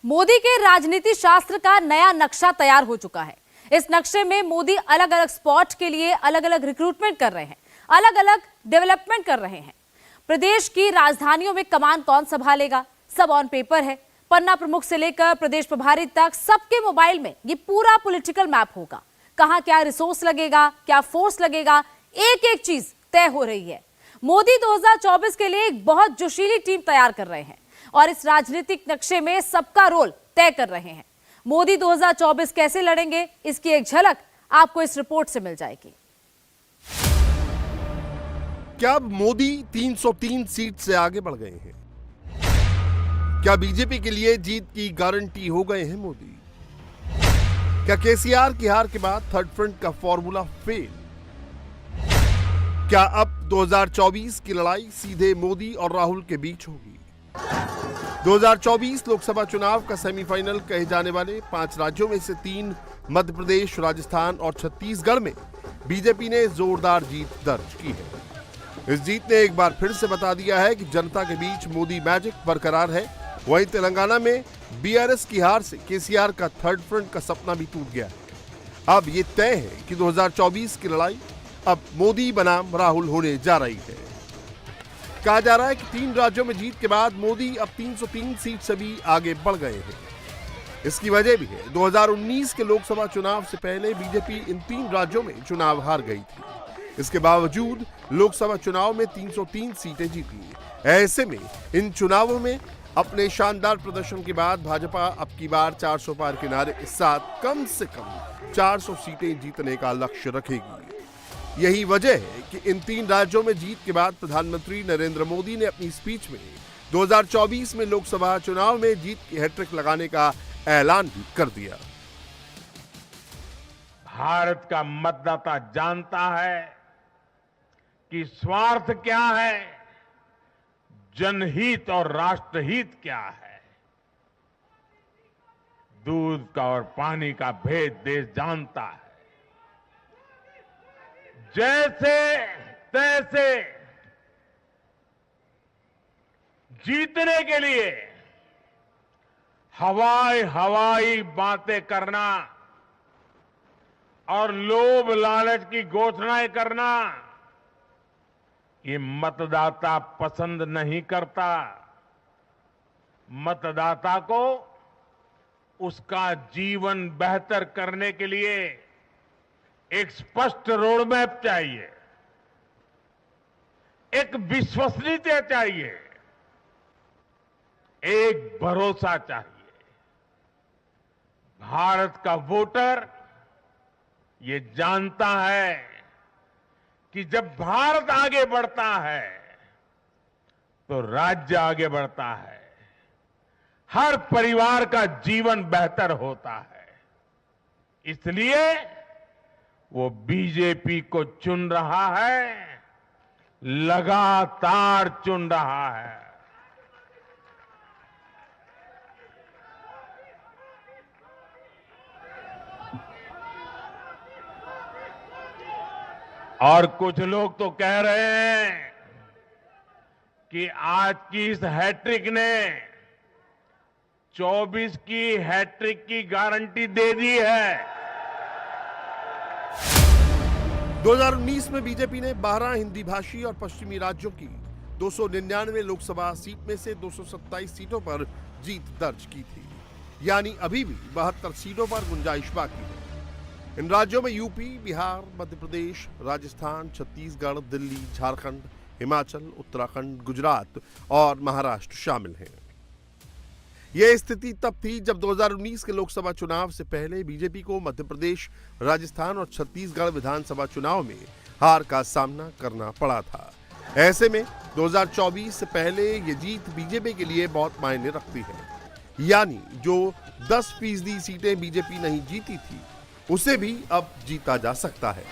मोदी के राजनीति शास्त्र का नया नक्शा तैयार हो चुका है। इस नक्शे में मोदी अलग अलग स्पॉट के लिए अलग अलग रिक्रूटमेंट कर रहे हैं, अलग अलग डेवलपमेंट कर रहे हैं। प्रदेश की राजधानियों में कमान कौन संभालेगा, सब ऑन पेपर है। पन्ना प्रमुख से लेकर प्रदेश प्रभारी तक सबके मोबाइल में ये पूरा पॉलिटिकल मैप होगा। कहां क्या रिसोर्स लगेगा, क्या फोर्स लगेगा, एक एक चीज तय हो रही है। मोदी 2024 के लिए एक बहुत जोशीली टीम तैयार कर रहे हैं और इस राजनीतिक नक्शे में सबका रोल तय कर रहे हैं। मोदी 2024 कैसे लड़ेंगे, इसकी एक झलक आपको इस रिपोर्ट से मिल जाएगी। क्या अब मोदी 303 सीट से आगे बढ़ गए हैं? क्या बीजेपी के लिए जीत की गारंटी हो गए हैं मोदी? क्या केसीआर की हार के बाद थर्ड फ्रंट का फॉर्मूला फेल? क्या अब 2024 की लड़ाई सीधे मोदी और राहुल के बीच होगी? 2024 लोकसभा चुनाव का सेमीफाइनल कहे जाने वाले 5 राज्यों में से 3 मध्य प्रदेश, राजस्थान और छत्तीसगढ़ में बीजेपी ने जोरदार जीत दर्ज की है। इस जीत ने एक बार फिर से बता दिया है कि जनता के बीच मोदी मैजिक बरकरार है। वहीं तेलंगाना में बीआरएस की हार से केसीआर का थर्ड फ्रंट का सपना भी टूट गया है। अब ये तय है कि 2024 की लड़ाई अब मोदी बनाम राहुल होने जा रही है। कहा जा रहा है कि 3 राज्यों में जीत के बाद मोदी अब 303 सीट से भी आगे बढ़ गए हैं। इसकी वजह भी है 2019 के लोकसभा चुनाव से पहले बीजेपी इन 3 राज्यों में चुनाव हार गई थी। इसके बावजूद लोकसभा चुनाव में 303 सीटें जीती। ऐसे में इन चुनावों में अपने शानदार प्रदर्शन के बाद भाजपा अब की बार 400 पार के नारे के साथ कम से कम 400 सीटें जीतने का लक्ष्य रखेगी। यही वजह है कि इन 3 राज्यों में जीत के बाद प्रधानमंत्री नरेंद्र मोदी ने अपनी स्पीच में 2024 में लोकसभा चुनाव में जीत की हैट्रिक लगाने का ऐलान भी कर दिया। भारत का मतदाता जानता है कि स्वार्थ क्या है, जनहित और राष्ट्रहित क्या है। दूध का और पानी का भेद देश जानता है। जैसे तैसे जीतने के लिए हवाई बातें करना और लोभ लालच की घोषणाएं करना ये मतदाता पसंद नहीं करता। मतदाता को उसका जीवन बेहतर करने के लिए एक स्पष्ट रोडमैप चाहिए, एक विश्वसनीयता चाहिए, एक भरोसा चाहिए। भारत का वोटर ये जानता है कि जब भारत आगे बढ़ता है तो राज्य आगे बढ़ता है, हर परिवार का जीवन बेहतर होता है। इसलिए वो बीजेपी को चुन रहा है, लगातार चुन रहा है। और कुछ लोग तो कह रहे हैं कि आज की इस हैट्रिक ने 24 की हैट्रिक की गारंटी दे दी है। 2019 में बीजेपी ने 12 हिंदी भाषी और पश्चिमी राज्यों की 299 लोकसभा सीट में से 227 सीटों पर जीत दर्ज की थी। यानी अभी भी 72 सीटों पर गुंजाइश बाकी है। इन राज्यों में यूपी, बिहार, मध्य प्रदेश, राजस्थान, छत्तीसगढ़, दिल्ली, झारखंड, हिमाचल, उत्तराखंड, गुजरात और महाराष्ट्र शामिल हैं। यह स्थिति तब थी जब 2019 के लोकसभा चुनाव से पहले बीजेपी को मध्य प्रदेश, राजस्थान और छत्तीसगढ़ विधानसभा चुनाव में हार का सामना करना पड़ा था। ऐसे में 2024 से पहले ये जीत बीजेपी के लिए बहुत मायने रखती है। यानी जो 10% सीटें बीजेपी नहीं जीती थी उसे भी अब जीता जा सकता है।